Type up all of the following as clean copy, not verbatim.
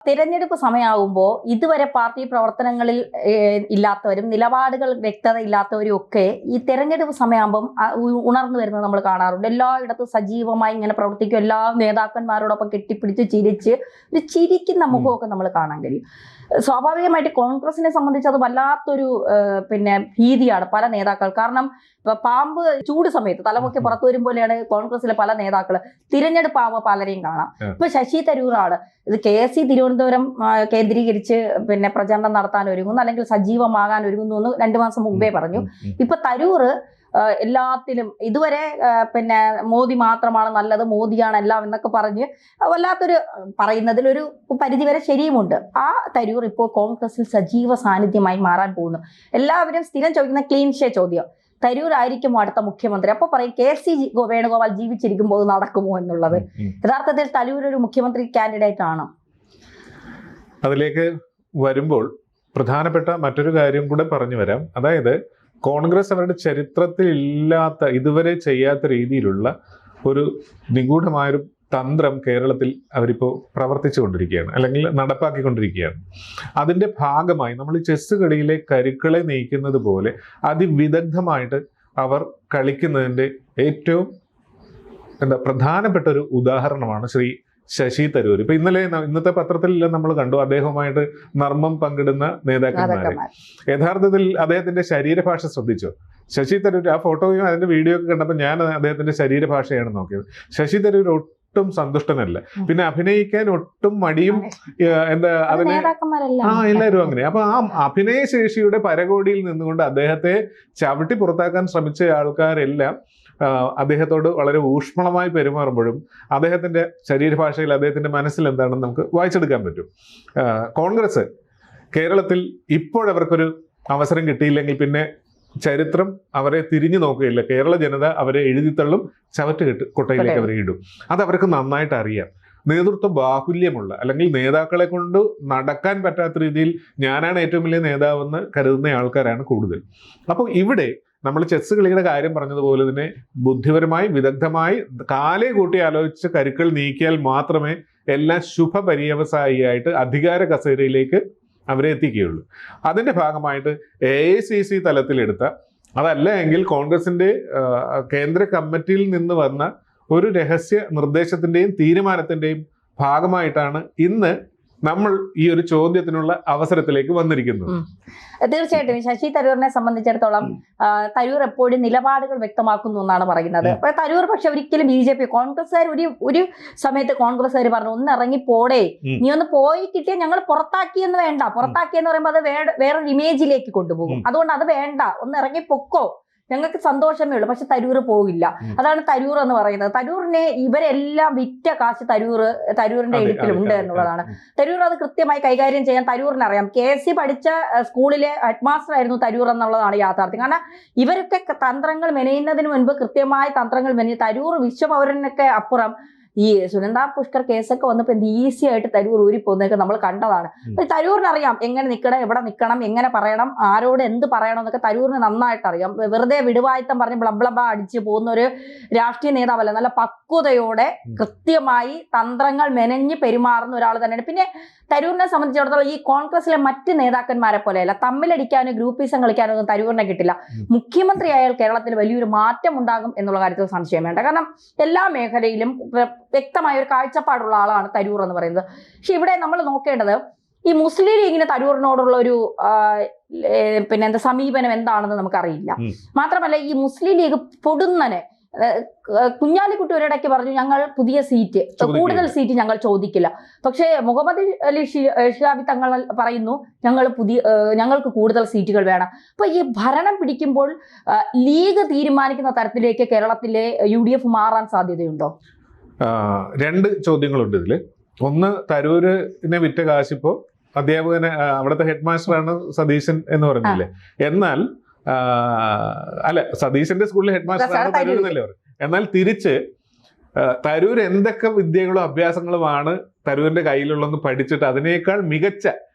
തിരഞ്ഞെടുപ്പ് സമയമാകുമ്പോൾ ഇതുവരെ പാർട്ടി പ്രവർത്തനങ്ങളിൽ ഇല്ലാത്തവരും നിലപാടുകൾ വ്യക്തത ഇല്ലാത്തവരും ഒക്കെ ഈ തിരഞ്ഞെടുപ്പ് സമയമാകുമ്പം ഉണർന്നു വരുന്നത് നമ്മൾ കാണാറുണ്ട്. എല്ലായിടത്തും സജീവമായി ഇങ്ങനെ പ്രവർത്തിക്കും. എല്ലാ നേതാക്കന്മാരോടൊപ്പം കെട്ടിപ്പിടിച്ച് ചിരിച്ച് ഒരു ചിരിക്കുന്ന മുഖമൊക്കെ നമ്മൾ കാണാൻ കഴിയും. സ്വാഭാവികമായിട്ട് കോൺഗ്രസിനെ സംബന്ധിച്ച് അത് വല്ലാത്തൊരു ഭീതിയാണ് പല നേതാക്കൾ. കാരണം ഇപ്പൊ പാമ്പ് ചൂട് സമയത്ത് തലമുക്കി പുറത്തു വരും പോലെയാണ് കോൺഗ്രസിലെ പല നേതാക്കൾ. തിരഞ്ഞെടുപ്പാകുമ്പോൾ പലരെയും കാണാം. ഇപ്പൊ ശശി തരൂറാണ് ഇത് KSC തിരുവനന്തപുരം കേന്ദ്രീകരിച്ച് പ്രചരണം നടത്താൻ ഒരുങ്ങുന്നു, അല്ലെങ്കിൽ സജീവമാകാൻ ഒരുങ്ങുന്നു എന്ന് 2 മാസം മുമ്പേ പറഞ്ഞു. ഇപ്പൊ തരൂർ എല്ലാത്തിലും ഇതുവരെ മോദി മാത്രമാണ് നല്ലത്, മോദിയാണ് എല്ലാം എന്നൊക്കെ പറഞ്ഞ് വല്ലാത്തൊരു പറയുന്നതിലൊരു പരിധിവരെ ശരിയുമുണ്ട്. ആ തരൂർ ഇപ്പോൾ കോൺഗ്രസിൽ സജീവ സാന്നിധ്യമായി മാറാൻ പോകുന്നു. എല്ലാവരും സ്ഥിരം ചോദിക്കുന്ന ക്ലീൻഷേ ചോദ്യം, തരൂർ ആയിരിക്കുമോ അടുത്ത മുഖ്യമന്ത്രി? അപ്പൊ പറയും KSC വേണുഗോപാൽ ജീവിച്ചിരിക്കുമ്പോൾ നടക്കുമോ എന്നുള്ളത്. യഥാർത്ഥത്തിൽ തരൂർ ഒരു മുഖ്യമന്ത്രി കാൻഡിഡേറ്റ് ആണോ? അതിലേക്ക് വരുമ്പോൾ പ്രധാനപ്പെട്ട മറ്റൊരു കാര്യം കൂടെ പറഞ്ഞു വരാം. അതായത് കോൺഗ്രസ് അവരുടെ ചരിത്രത്തിൽ ഇല്ലാത്ത, ഇതുവരെ ചെയ്യാത്ത രീതിയിലുള്ള ഒരു നിഗൂഢമായൊരു തന്ത്രം കേരളത്തിൽ അവരിപ്പോൾ പ്രവർത്തിച്ചു കൊണ്ടിരിക്കുകയാണ്, അല്ലെങ്കിൽ നടപ്പാക്കിക്കൊണ്ടിരിക്കുകയാണ്. അതിൻ്റെ ഭാഗമായി നമ്മൾ ചെസ് കളിയിലെ കരുക്കളെ നയിക്കുന്നത് പോലെ അതിവിദഗ്ധമായിട്ട് അവർ കളിക്കുന്നതിൻ്റെ ഏറ്റവും പ്രധാനപ്പെട്ട ഒരു ഉദാഹരണമാണ് ശ്രീ ശശി തരൂർ. ഇപ്പൊ ഇന്നത്തെ പത്രത്തിലെല്ലാം നമ്മൾ കണ്ടു അദ്ദേഹവുമായിട്ട് നർമ്മം പങ്കിടുന്ന നേതാക്കന്മാരെ. യഥാർത്ഥത്തിൽ അദ്ദേഹത്തിന്റെ ശരീരഭാഷ ശ്രദ്ധിച്ചോ? ശശി തരൂർ ആ ഫോട്ടോയും അതിന്റെ വീഡിയോ ഒക്കെ കണ്ടപ്പോൾ ഞാൻ അദ്ദേഹത്തിന്റെ ശരീരഭാഷയാണ് നോക്കിയത്. ശശി തരൂർ ഒട്ടും സന്തുഷ്ടനല്ല, പിന്നെ അഭിനയിക്കാൻ ഒട്ടും മടിയും അതിന് എല്ലാവരും അങ്ങനെ. അപ്പൊ ആ അഭിനയശേഷിയുടെ പരകോടിയിൽ നിന്നുകൊണ്ട് അദ്ദേഹത്തെ ചവിട്ടി പുറത്താക്കാൻ ശ്രമിച്ച ആൾക്കാരെല്ലാം അദ്ദേഹത്തോട് വളരെ ഊഷ്മളമായി പെരുമാറുമ്പോഴും അദ്ദേഹത്തിന്റെ ശരീരഭാഷയിൽ അദ്ദേഹത്തിന്റെ മനസ്സിൽ എന്താണെന്ന് നമുക്ക് വായിച്ചെടുക്കാൻ പറ്റും. കോൺഗ്രസ് കേരളത്തിൽ ഇപ്പോഴവർക്കൊരു അവസരം കിട്ടിയില്ലെങ്കിൽ പിന്നെ ചരിത്രം അവരെ തിരിഞ്ഞു നോക്കുകയില്ല. കേരള ജനത അവരെ എഴുതിത്തള്ളും, കൊട്ടയിലേക്ക് അവരെ ഇടും. അതവർക്ക് നന്നായിട്ട് അറിയാം. നേതൃത്വ ബാഹുല്യമുള്ള, അല്ലെങ്കിൽ നേതാക്കളെ കൊണ്ട് നടക്കാൻ പറ്റാത്ത രീതിയിൽ ഞാനാണ് ഏറ്റവും വലിയ നേതാവെന്ന് കരുതുന്ന ആൾക്കാരാണ് കൂടുതൽ. അപ്പോൾ ഇവിടെ നമ്മൾ ചെസ് കളിയുടെ കാര്യം പറഞ്ഞതുപോലെ തന്നെ ബുദ്ധിപരമായി വിദഗ്ധമായി കാലേ കൂട്ടി ആലോചിച്ച് കരുക്കൾ നീക്കിയാൽ മാത്രമേ എല്ലാം ശുഭപര്യവസായിയായിട്ട് അധികാര കസേരയിലേക്ക് അവരെ എത്തിക്കുകയുള്ളൂ. അതിൻ്റെ ഭാഗമായിട്ട് AICC തലത്തിലെടുത്ത, അതല്ല എങ്കിൽ കോൺഗ്രസിൻ്റെ കേന്ദ്ര കമ്മിറ്റിയിൽ നിന്ന് വന്ന ഒരു രഹസ്യ നിർദ്ദേശത്തിൻ്റെയും തീരുമാനത്തിൻ്റെയും ഭാഗമായിട്ടാണ് ഇന്ന് നമ്മൾ ഈ ഒരു ചോദ്യത്തിനുള്ള അവസരത്തിലേക്ക് വന്നിരിക്കുന്നത്. തീർച്ചയായിട്ടും ശശി തരൂരിനെ സംബന്ധിച്ചിടത്തോളം തരൂർ എപ്പോഴും നിലപാടുകൾ വ്യക്തമാക്കുന്നു എന്നാണ് പറയുന്നത്. തരൂർ പക്ഷെ ഒരിക്കലും BJP കോൺഗ്രസ്സുകാർ ഒരു സമയത്ത് കോൺഗ്രസ്സുകാർ പറഞ്ഞു, ഒന്ന് ഇറങ്ങി പോടേ, നീ ഒന്ന് പോയി കിട്ടിയാൽ ഞങ്ങൾ പുറത്താക്കിയെന്ന് വേണ്ട. പുറത്താക്കിയെന്ന് പറയുമ്പോൾ അത് വേറൊരു ഇമേജിലേക്ക് കൊണ്ടുപോകും. അതുകൊണ്ട് അത് വേണ്ട, ഒന്ന് ഇറങ്ങി പൊക്കോ, ഞങ്ങൾക്ക് സന്തോഷമേ ഉള്ളൂ. പക്ഷെ തരൂർ പോകില്ല. അതാണ് തരൂർ എന്ന് പറയുന്നത്. തരൂരിനെ ഇവരെല്ലാം വിറ്റ കാശ് തരൂരിന്റെ എഴുത്തിലുണ്ട് എന്നുള്ളതാണ്. തരൂർ അത് കൃത്യമായി കൈകാര്യം ചെയ്യാൻ തരൂരിന് അറിയാം. KSC പഠിച്ച സ്കൂളിലെ ഹെഡ്മാസ്റ്റർ ആയിരുന്നു തരൂർ എന്നുള്ളതാണ് യാഥാർത്ഥ്യം. കാരണം ഇവരൊക്കെ തന്ത്രങ്ങൾ മെനയുന്നതിന് മുൻപ് കൃത്യമായ തന്ത്രങ്ങൾ മെനഞ്ഞ് തരൂർ വിശ്വപൗരനൊക്കെ അപ്പുറം ഈ സുനന്ദ പുഷ്കർ കേസൊക്കെ വന്നപ്പോൾ എന്ത് ഈസി ആയിട്ട് തരൂർ ഊരിപ്പോകുന്നതൊക്കെ നമ്മൾ കണ്ടതാണ്. തരൂരിനറിയാം എങ്ങനെ നിൽക്കണം, എവിടെ നിൽക്കണം, എങ്ങനെ പറയണം, ആരോട് എന്ത് പറയണം എന്നൊക്കെ തരൂരിന് നന്നായിട്ട് അറിയാം. വെറുതെ വിടുവായത്തം പറഞ്ഞ് ബ്ലബ്ലബ അടിച്ച് പോകുന്ന ഒരു രാഷ്ട്രീയ നേതാവല്ല. നല്ല പക്വതയോടെ കൃത്യമായി തന്ത്രങ്ങൾ മെനഞ്ഞ് പെരുമാറുന്ന ഒരാൾ തന്നെയാണ്. പിന്നെ തരൂരിനെ സംബന്ധിച്ചിടത്തോളം ഈ കോൺഗ്രസിലെ മറ്റ് നേതാക്കന്മാരെ പോലെയല്ല, തമ്മിലടിക്കാനോ ഗ്രൂപ്പിസം കളിക്കാനോ ഒന്നും തരൂരിനെ കിട്ടില്ല. മുഖ്യമന്ത്രിയായാൽ കേരളത്തിൽ വലിയൊരു മാറ്റം ഉണ്ടാകും എന്നുള്ള കാര്യത്തിൽ സംശയം വേണ്ട. കാരണം എല്ലാ മേഖലയിലും വ്യക്തമായ ഒരു കാഴ്ചപ്പാടുള്ള ആളാണ് തരൂർ എന്ന് പറയുന്നത്. പക്ഷെ ഇവിടെ നമ്മൾ നോക്കേണ്ടത് ഈ മുസ്ലിം ലീഗിന് തരൂരിനോടുള്ള ഒരു സമീപനം എന്താണെന്ന് നമുക്കറിയില്ല. മാത്രമല്ല ഈ മുസ്ലിം ലീഗ് പൊടുന്നനെ കുഞ്ഞാലിക്കുട്ടി ഒരിടയ്ക്ക് പറഞ്ഞു, ഞങ്ങൾ പുതിയ സീറ്റ്, കൂടുതൽ സീറ്റ് ഞങ്ങൾ ചോദിക്കില്ല. പക്ഷേ മുഹമ്മദ് അലി ഷിഹാബി തങ്ങൾ പറയുന്നു, ഞങ്ങൾക്ക് കൂടുതൽ സീറ്റുകൾ വേണം. അപ്പൊ ഈ ഭരണം പിടിക്കുമ്പോൾ ലീഗ് തീരുമാനിക്കുന്ന തരത്തിലേക്ക് കേരളത്തിലെ UDF മാറാൻ സാധ്യതയുണ്ടോ? 2 ചോദ്യങ്ങളുണ്ട് ഇതില്. ഒന്ന്, തരൂരിനെ വിറ്റ കാശിപ്പോ അധ്യാപകന് അവിടുത്തെ ഹെഡ് മാസ്റ്ററാണ് സതീശൻ എന്ന് പറഞ്ഞില്ലേ. എന്നാൽ അല്ല, സതീശന്റെ സ്കൂളിലെ ഹെഡ് മാസ്റ്ററാണ് തരൂർ എന്നല്ലേ പറയും. എന്നാൽ തിരിച്ച് തരൂർ എന്തൊക്കെ വിദ്യകളും അഭ്യാസങ്ങളുമാണ് തരൂരിന്റെ കയ്യിലുള്ളതെന്ന് പഠിച്ചിട്ട് അതിനേക്കാൾ മികച്ച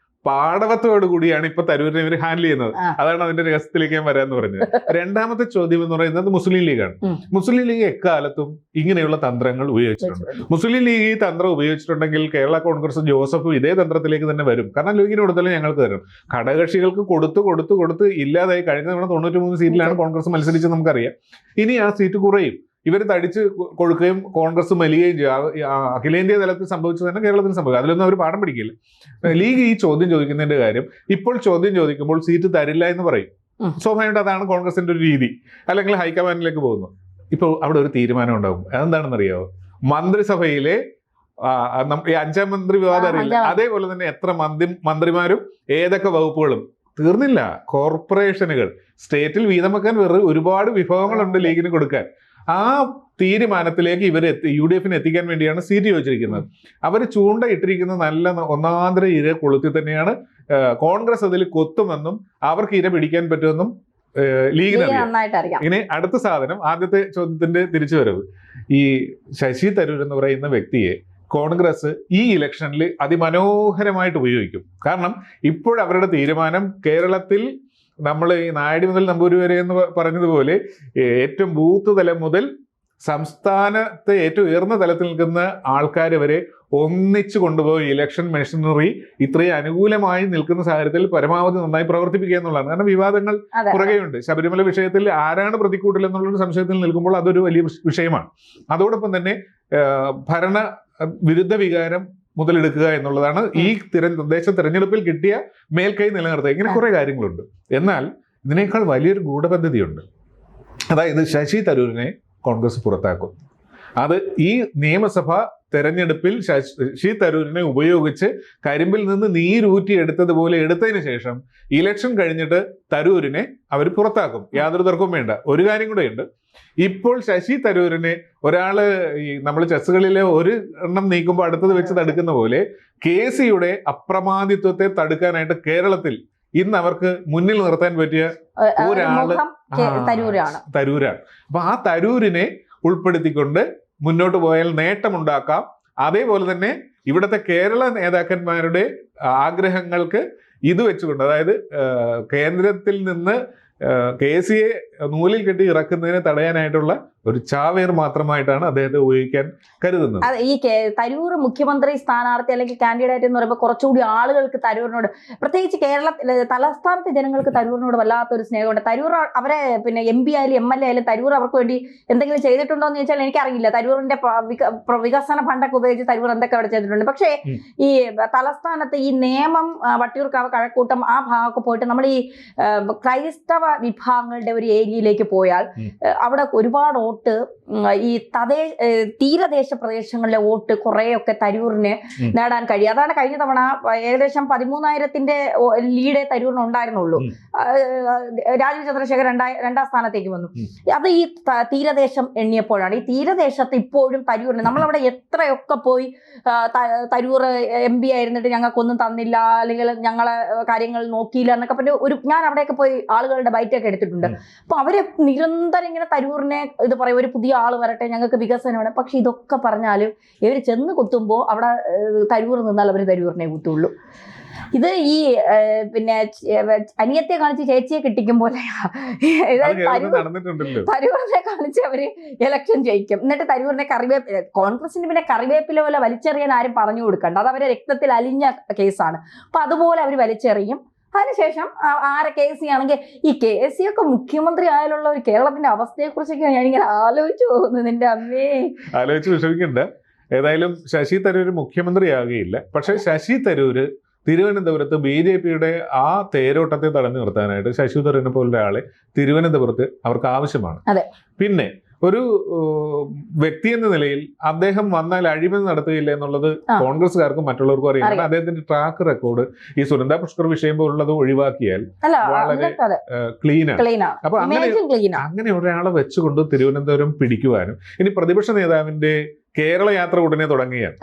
പാടവത്തോടു കൂടിയാണ് ഇപ്പൊ തരൂരിനെ ഇവർ ഹാൻഡിൽ ചെയ്യുന്നത്. ആ. അതാണ് അതിന്റെ രഹസ്യത്തിലേക്ക് ഞാൻ വരാന്ന് പറഞ്ഞത്. രണ്ടാമത്തെ ചോദ്യം എന്ന് പറയുന്നത് മുസ്ലിം ലീഗാണ്. മുസ്ലിം ലീഗ് എക്കാലത്തും ഇങ്ങനെയുള്ള തന്ത്രങ്ങൾ ഉപയോഗിച്ചിട്ടുണ്ട്. മുസ്ലിം ലീഗ് ഈ തന്ത്രം ഉപയോഗിച്ചിട്ടുണ്ടെങ്കിൽ കേരള കോൺഗ്രസ് ജോസഫും ഇതേ തന്ത്രത്തിലേക്ക് തന്നെ വരും. കാരണം ലീഗിന് കൊടുത്താലും ഞങ്ങൾക്ക് തരും. ഘടകകക്ഷികൾക്ക് കൊടുത്ത് ഇല്ലാതായി. കഴിഞ്ഞ തവണ 93 സീറ്റിലാണ് കോൺഗ്രസ് മത്സരിച്ച് നമുക്കറിയാം. ഇനി ആ സീറ്റ് കുറയും. ഇവർ തടിച്ച് കൊടുക്കുകയും കോൺഗ്രസ് മലിയുകയും ചെയ്യും. അഖിലേന്ത്യാ തലത്തിൽ സംഭവിച്ചത് തന്നെ കേരളത്തിൽ സംഭവിക്കും. അതിലൊന്നും അവർ പാഠം പഠിക്കില്ല. ലീഗ് ഈ ചോദ്യം ചോദിക്കുന്നതിന്റെ കാര്യം, ഇപ്പോൾ ചോദ്യം ചോദിക്കുമ്പോൾ സീറ്റ് തരില്ല എന്ന് പറയും. സ്വാഭാവികമായിട്ട് അതാണ് കോൺഗ്രസിന്റെ ഒരു രീതി. അല്ലെങ്കിൽ ഹൈക്കമാൻഡിലേക്ക് പോകുന്നു. ഇപ്പോൾ അവിടെ ഒരു തീരുമാനം ഉണ്ടാകും. അതെന്താണെന്ന് അറിയാമോ? മന്ത്രിസഭയിലെ ഈ 5ാം മന്ത്രി വിവാദം അറിയില്ല, അതേപോലെ തന്നെ എത്ര മന്ത്രിമാരും ഏതൊക്കെ വകുപ്പുകളും തീർന്നില്ല. കോർപ്പറേഷനുകൾ, സ്റ്റേറ്റിൽ വീതം വെക്കാൻ ഒരുപാട് വിഭവങ്ങളുണ്ട് ലീഗിന് കൊടുക്കാൻ. ആ തീരുമാനത്തിലേക്ക് UDF എത്തിക്കാൻ വേണ്ടിയാണ് സീറ്റ് ചോദിച്ചിരിക്കുന്നത്. അവർ ചൂണ്ടയിട്ടിരിക്കുന്ന നല്ല ഒന്നാന്തര ഇര കൊളുത്തി തന്നെയാണ്. കോൺഗ്രസ് അതിൽ കൊത്തുമെന്നും അവർക്ക് ഇര പിടിക്കാൻ പറ്റുമെന്നും ലീഗിന് അറിയാം. ഇനി അടുത്ത സാധനം, ആദ്യത്തെ ചോദ്യത്തിന്റെ തിരിച്ചുവരവ്. ഈ ശശി തരൂർ എന്ന് പറയുന്ന വ്യക്തിയെ കോൺഗ്രസ് ഈ ഇലക്ഷനിൽ അതിമനോഹരമായിട്ട് ഉപയോഗിക്കും. കാരണം ഇപ്പോഴവരുടെ തീരുമാനം കേരളത്തിൽ നമ്മൾ ഈ നായടി മുതൽ നമ്പൂരി വരെ എന്ന് പറഞ്ഞതുപോലെ ഏറ്റവും ബൂത്ത് തലം മുതൽ സംസ്ഥാനത്തെ ഏറ്റവും ഉയർന്ന തലത്തിൽ നിൽക്കുന്ന ആൾക്കാർ വരെ ഒന്നിച്ചു കൊണ്ടുപോയി ഇലക്ഷൻ മെഷീനറി ഇത്രയും അനുകൂലമായി നിൽക്കുന്ന സാഹചര്യത്തിൽ പരമാവധി നന്നായി പ്രവർത്തിപ്പിക്കുക എന്നുള്ളതാണ്. കാരണം വിവാദങ്ങൾ പുറകെയുണ്ട്. ശബരിമല വിഷയത്തിൽ ആരാണ് പ്രതിക്കൂട്ടിൽ എന്നുള്ളൊരു സംശയത്തിൽ നിൽക്കുമ്പോൾ അതൊരു വലിയ വിഷയമാണ്. അതോടൊപ്പം തന്നെ ഭരണ വിരുദ്ധ വികാരം മുതലെടുക്കുക എന്നുള്ളതാണ് ഈ തദ്ദേശ തെരഞ്ഞെടുപ്പിൽ കിട്ടിയ മേൽക്കൈ നിലനിർത്തുക. ഇങ്ങനെ കുറെ കാര്യങ്ങളുണ്ട്. എന്നാൽ ഇതിനേക്കാൾ വലിയൊരു ഗൂഢപദ്ധതിയുണ്ട്. അതായത് ശശി തരൂരിനെ കോൺഗ്രസ് പുറത്താക്കും. അത് ഈ നിയമസഭാ തെരഞ്ഞെടുപ്പിൽ ശശി തരൂരിനെ ഉപയോഗിച്ച് കരിമ്പിൽ നിന്ന് നീരൂറ്റി എടുത്തതുപോലെ എടുത്തതിന് ശേഷം ഇലക്ഷൻ കഴിഞ്ഞിട്ട് തരൂരിനെ അവർ പുറത്താക്കും. യാതൊരു തർക്കവും വേണ്ട. ഒരു കാര്യം കൂടെ ഉണ്ട്. ഇപ്പോൾ ശശി തരൂരിനെ ഒരാള് ഈ നമ്മൾ ചെസ്സുകളിലെ ഒരു എണ്ണം നീക്കുമ്പോൾ അടുത്തത് വെച്ച് തടുക്കുന്ന പോലെ KCയുടെ അപ്രമാദിത്വത്തെ തടുക്കാനായിട്ട് കേരളത്തിൽ ഇന്ന് അവർക്ക് മുന്നിൽ നിർത്താൻ പറ്റിയ ഒരാള് തരൂരാണ്. അപ്പൊ ആ തരൂരിനെ ഉൾപ്പെടുത്തിക്കൊണ്ട് മുന്നോട്ട് പോയാൽ നേട്ടമുണ്ടാക്കാം. അതേപോലെ തന്നെ ഇവിടുത്തെ കേരള നേതാക്കന്മാരുടെ ആഗ്രഹങ്ങൾക്ക് ഇത് വെച്ചുകൊണ്ട്, അതായത് കേന്ദ്രത്തിൽ നിന്ന് KCയെ നൂലിൽ കെട്ടി ഇറക്കുന്നതിനെ തടയാനായിട്ടുള്ള ഒരു ചാവേർ മാത്രമായിട്ടാണ് അദ്ദേഹത്തെ ഉപയോഗിക്കാൻ കരുതുന്നത്. ഈ തരൂർ മുഖ്യമന്ത്രി സ്ഥാനാർത്ഥി അല്ലെങ്കിൽ കാൻഡിഡേറ്റ് എന്ന് പറയുമ്പോൾ കുറച്ചുകൂടി ആളുകൾക്ക് തരൂരിനോട്, പ്രത്യേകിച്ച് തലസ്ഥാനത്തെ ജനങ്ങൾക്ക് തരൂരിനോട് വല്ലാത്തൊരു സ്നേഹമുണ്ട്. തരൂർ അവരെ പിന്നെ MP ആയാലും MLA ആയാലും തരൂർ അവർക്ക് വേണ്ടി എന്തെങ്കിലും ചെയ്തിട്ടുണ്ടോ എന്ന് ചോദിച്ചാൽ എനിക്കറിയില്ല. തരൂരിന്റെ വികസന ഫണ്ടൊക്കെ ഉപയോഗിച്ച് തരൂർ എന്തൊക്കെ അവിടെ ചെയ്തിട്ടുണ്ട്. പക്ഷേ ഈ തലസ്ഥാനത്ത് ഈ നേമം, വട്ടിയൂർക്കാവ്, കഴക്കൂട്ടം ആ ഭാഗമൊക്കെ പോയിട്ട് നമ്മൾ ഈ ക്രൈസ്തവ വിഭാഗങ്ങളുടെ ഒരു ഏരിയയിലേക്ക് പോയാൽ അവിടെ ഒരുപാട് വോട്ട്, ഈ തീരദേശ പ്രദേശങ്ങളിലെ വോട്ട് കുറേയൊക്കെ തരൂരിന് നേടാൻ കഴിയും. അതാണ് കഴിഞ്ഞ തവണ ഏകദേശം 13,000-ന്റെ ലീഡേ തരൂരിന് ഉണ്ടായിരുന്നുള്ളൂ. രാജീവ് ചന്ദ്രശേഖർ രണ്ടാം സ്ഥാനത്തേക്ക് വന്നു. അത് ഈ തീരദേശം എണ്ണിയപ്പോഴാണ്. ഈ തീരദേശത്ത് ഇപ്പോഴും തരൂരിന്, നമ്മളവിടെ എത്രയൊക്കെ പോയി തരൂർ MP ആയിരുന്നിട്ട് ഞങ്ങൾക്കൊന്നും തന്നില്ല, അല്ലെങ്കിൽ ഞങ്ങളെ കാര്യങ്ങൾ നോക്കിയില്ല എന്നൊക്കെ പറഞ്ഞ് ഞാൻ അവിടെയൊക്കെ പോയി ആളുകളുടെ ബൈറ്റൊക്കെ എടുത്തിട്ടുണ്ട്. അപ്പൊ അവര് നിരന്തരം ഇങ്ങനെ തരൂരിനെ ഇത് പറയും, ഒരു പുതിയ ആള് വരട്ടെ, ഞങ്ങൾക്ക് വികസനമാണ്. പക്ഷെ ഇതൊക്കെ പറഞ്ഞാലും ഇവർ ചെന്ന് കുത്തുമ്പോൾ അവിടെ തരൂർ നിന്നാൽ അവർ തരൂരിനെ കുത്തുള്ളൂ. ഇത് ഈ പിന്നെ അനിയത്തെ കാണിച്ച് ചേച്ചിയെ കിട്ടിക്കും പോലെ തരൂരിനെ കാണിച്ച് അവര് ഇലക്ഷൻ ജയിക്കും. എന്നിട്ട് തരൂരിനെ കോൺഗ്രസിന് പിന്നെ കറിവേപ്പില പോലെ വലിച്ചെറിയാൻ ആരും പറഞ്ഞു കൊടുക്കണ്ട. അത് അവരെ രക്തത്തിൽ അലിഞ്ഞ കേസാണ്. അപ്പൊ അതുപോലെ അവർ വലിച്ചെറിയും. അതിനുശേഷം ആരെ KC ആണെങ്കിൽ ഈ KC ഒക്കെ മുഖ്യമന്ത്രി ആയാലുള്ള ഒരു കേരളത്തിന്റെ അവസ്ഥയെ കുറിച്ചൊക്കെ ഞാനിങ്ങനെ ആലോചിച്ചു പോകുന്നു. നിന്റെ അമ്മേ, ആലോചിച്ച് വിഷമിക്കണ്ട. ഏതായാലും ശശി തരൂർ മുഖ്യമന്ത്രിയാകുകയില്ല. പക്ഷെ ശശി തരൂര് തിരുവനന്തപുരത്ത് BJPയുടെ ആ തേരോട്ടത്തെ തടഞ്ഞു നിർത്താനായിട്ട് ശശി തരൂരിനെ പോലുള്ള ആളെ തിരുവനന്തപുരത്ത് അവർക്ക് ആവശ്യമാണ്. പിന്നെ ഒരു വ്യക്തി എന്ന നിലയിൽ അദ്ദേഹം വന്നാൽ അഴിമതി നടത്തുകയില്ല എന്നുള്ളത് കോൺഗ്രസ്സുകാർക്കും മറ്റുള്ളവർക്കും അറിയാം. അദ്ദേഹത്തിന്റെ ട്രാക്ക് റെക്കോർഡ് ഈ സുനന്ദ പുഷ്കർ വിഷയം ഉള്ളത് ഒഴിവാക്കിയാൽ വളരെ ക്ലീനാണ്. അപ്പൊ അങ്ങനെ ഒരാളെ വെച്ചുകൊണ്ട് തിരുവനന്തപുരം പിടിക്കുവാനും, ഇനി പ്രതിപക്ഷ നേതാവിന്റെ കേരള യാത്ര ഉടനെ തുടങ്ങിയാൽ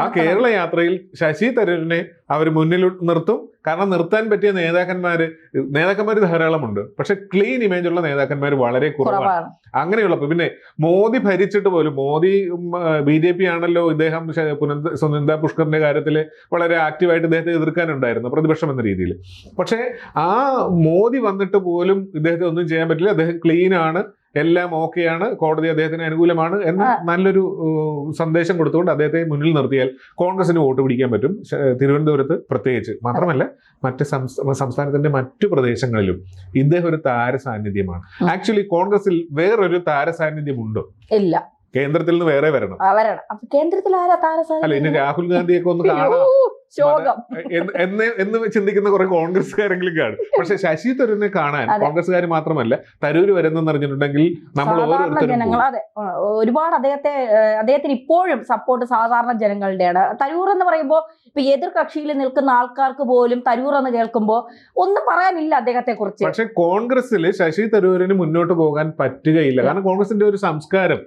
ആ കേരള യാത്രയിൽ ശശി തരൂരിനെ അവർ മുന്നിൽ നിർത്തും. കാരണം നിർത്താൻ പറ്റിയ നേതാക്കന്മാര് ധാരാളമുണ്ട്. പക്ഷെ ക്ലീൻ ഇമേജ് ഉള്ള നേതാക്കന്മാർ വളരെ കുറവാണ്. അങ്ങനെയുള്ളപ്പോൾ പിന്നെ മോദി ഭരിച്ചിട്ട് പോലും, മോദി BJP ആണല്ലോ, ഇദ്ദേഹം സുനന്ദ പുഷ്കറിന്റെ കാര്യത്തിൽ വളരെ ആക്റ്റീവായിട്ട് ഇദ്ദേഹത്തെ എതിർക്കാനുണ്ടായിരുന്നു പ്രതിപക്ഷം എന്ന രീതിയിൽ. പക്ഷേ ആ മോദി വന്നിട്ട് പോലും ഇദ്ദേഹത്തെ ഒന്നും ചെയ്യാൻ പറ്റില്ല. അദ്ദേഹം ക്ലീൻ ആണ്, എല്ലാം ഓക്കെയാണ്, കോടതി അദ്ദേഹത്തിന് അനുകൂലമാണ് എന്ന നല്ലൊരു സന്ദേശം കൊടുത്തുകൊണ്ട് അദ്ദേഹത്തെ മുന്നിൽ നിർത്തിയാൽ കോൺഗ്രസിന് വോട്ട് പിടിക്കാൻ പറ്റും, തിരുവനന്തപുരത്ത് പ്രത്യേകിച്ച്. മാത്രമല്ല മറ്റ് സംസ്ഥാനത്തിന്റെ മറ്റു പ്രദേശങ്ങളിലും ഇദ്ദേഹം ഒരു താര സാന്നിധ്യമാണ്. ആക്ച്വലി കോൺഗ്രസിൽ വേറൊരു താര സാന്നിധ്യം ഉണ്ടോ? ഇല്ല. കേന്ദ്രത്തിൽ നിന്ന് വേറെ വരണം. കേന്ദ്രത്തിൽ അല്ല, ഇനി രാഹുൽ ഗാന്ധിയൊക്കെ ഒന്ന് കാണാം എന്ന് ചിന്തിക്കുന്ന കുറെ കോൺഗ്രസ്സുകാരെങ്കിലും കാണും. പക്ഷെ ശശി തരൂരിനെ കാണാൻ കോൺഗ്രസ്സുകാർ മാത്രമല്ല തരൂര് വരുന്നെന്ന് അറിഞ്ഞിട്ടുണ്ടെങ്കിൽ നമ്മൾ ജനങ്ങൾ, അതെ, ഒരുപാട് അദ്ദേഹത്തിന് ഇപ്പോഴും സപ്പോർട്ട് സാധാരണ ജനങ്ങളുടെയാണ്. തരൂർ എന്ന് പറയുമ്പോൾ ഇപ്പൊ എതിർ കക്ഷിയിൽ നിൽക്കുന്ന ആൾക്കാർക്ക് പോലും തരൂർ എന്ന് കേൾക്കുമ്പോൾ ഒന്നും പറയാനില്ല അദ്ദേഹത്തെ കുറിച്ച്. പക്ഷെ കോൺഗ്രസ്സിൽ ശശി തരൂരിന് മുന്നോട്ട് പോകാൻ പറ്റുകയില്ല. കാരണം കോൺഗ്രസിന്റെ ഒരു സംസ്കാരം,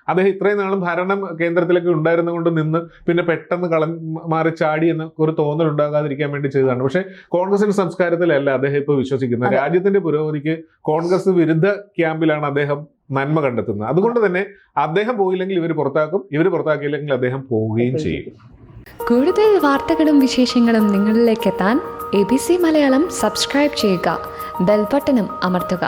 അദ്ദേഹം ഇത്രയും നാളും ഭരണം കേന്ദ്രത്തിലേക്ക് ഉണ്ടായിരുന്നുകൊണ്ട് നിന്ന് പിന്നെ പെട്ടെന്ന് മാറി ചാടി എന്ന ഒരു തോന്നൽ ഉണ്ടാകാതിരിക്കാൻ വേണ്ടി ചെയ്തതാണ്. പക്ഷെ കോൺഗ്രസിന്റെ സംസ്കാരത്തിലല്ല അദ്ദേഹം ഇപ്പോൾ വിശ്വസിക്കുന്നത്. രാജ്യത്തിന്റെ പുരോഗതിക്ക് കോൺഗ്രസ് വിരുദ്ധ ക്യാമ്പിലാണ് അദ്ദേഹം നന്മ കണ്ടെത്തുന്നത്. അതുകൊണ്ട് തന്നെ അദ്ദേഹം പോയില്ലെങ്കിൽ ഇവർ പുറത്താക്കും, ഇവർ പുറത്താക്കിയില്ലെങ്കിൽ അദ്ദേഹം പോവുകയും ചെയ്യും. കൂടുതൽ വാർത്തകളും വിശേഷങ്ങളും നിങ്ങളിലേക്ക് എത്താൻ ABC മലയാളം സബ്സ്ക്രൈബ് ചെയ്യുക, ബെൽ ബട്ടണും അമർത്തുക.